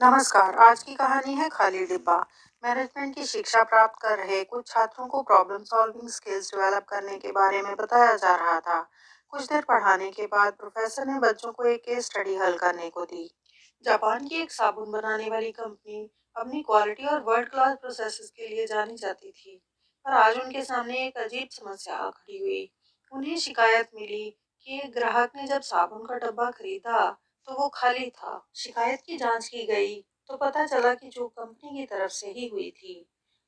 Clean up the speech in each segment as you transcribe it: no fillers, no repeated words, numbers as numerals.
नमस्कार। आज की कहानी है खाली डिब्बा। मैनेजमेंट की शिक्षा प्राप्त कर रहे कुछ छात्रों को प्रॉब्लम सॉल्विंग स्किल्स डेवलप करने के बारे में बताया जा रहा था। कुछ देर पढ़ाने के बाद प्रोफेसर ने बच्चों को एक केस स्टडी हल करने को दी। जापान की एक साबुन बनाने वाली कंपनी अपनी क्वालिटी और वर्ल्ड क्लास प्रोसेसेस के लिए जानी जाती थी, पर आज उनके सामने एक अजीब समस्या खड़ी हुई। उन्हें शिकायत मिली कि एक ग्राहक ने जब साबुन का डब्बा खरीदा तो वो खाली था। शिकायत की जांच की गई तो पता चला कि जो कंपनी की तरफ से ही हुई थी।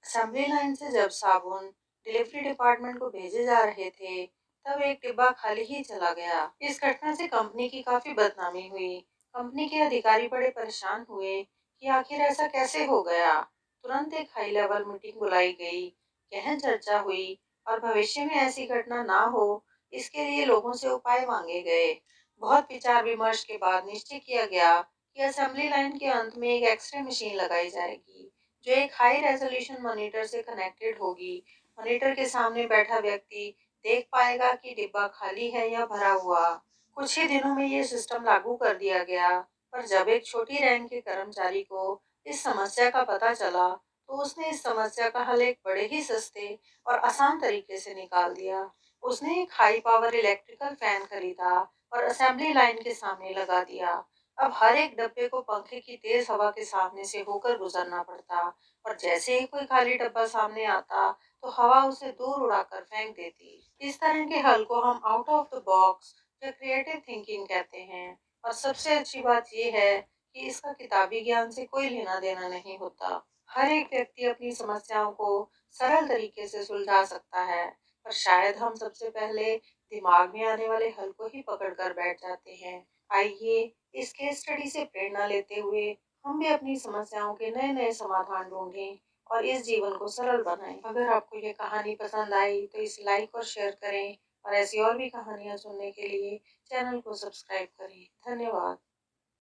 असेंबली लाइन से जब साबुन डिलीवरी डिपार्टमेंट को भेजे जा रहे थे, तब एक डिब्बा खाली ही चला गया। इस घटना से कंपनी की काफी बदनामी हुई। कंपनी के अधिकारी बड़े परेशान हुए कि आखिर ऐसा कैसे हो गया। तुरंत एक हाई लेवल मीटिंग बुलाई गई, गहन चर्चा हुई और भविष्य में ऐसी घटना ना हो, इसके लिए लोगों से उपाय मांगे गए। बहुत विचार विमर्श के बाद निश्चय किया गया कि असेंबली लाइन के अंत में एक एक्सरे मशीन लगाई जाएगी, जो एक हाई रेजोल्यूशन मॉनिटर से कनेक्टेड होगी। मॉनिटर के सामने बैठा व्यक्ति देख पाएगा कि डिब्बा खाली है या भरा हुआ। कुछ ही दिनों में ये सिस्टम लागू कर दिया गया, पर जब एक छोटी रैंक के कर्मचारी को इस समस्या का पता चला, तो उसने इस समस्या का हल एक बड़े ही सस्ते और आसान तरीके से निकाल दिया। उसने एक हाई पावर इलेक्ट्रिकल फैन खरीदा और असेंबली लाइन के सामने लगा दिया। अब हर एक डब्बे को पंखे की तेज हवा के सामने से होकर गुजरना पड़ता, और जैसे ही कोई खाली डब्बा सामने आता तो हवा उसे दूर उड़ाकर फेंक देती। इस तरह के हल को हम आउट ऑफ द बॉक्स या क्रिएटिव थिंकिंग कहते हैं। और सबसे अच्छी बात यह है कि इसका किताबी ज्ञान से कोई लेना देना नहीं होता। हर एक व्यक्ति अपनी समस्याओं को सरल तरीके से सुलझा सकता है, पर शायद हम सबसे पहले दिमाग में आने वाले हल को ही पकड़ कर बैठ जाते हैं। आइए इस केस स्टडी से प्रेरणा लेते हुए हम भी अपनी समस्याओं के नए नए समाधान ढूंढें और इस जीवन को सरल बनाएं। अगर आपको ये कहानी पसंद आई तो इसे लाइक और शेयर करें, और ऐसी और भी कहानियाँ सुनने के लिए चैनल को सब्सक्राइब करें। धन्यवाद।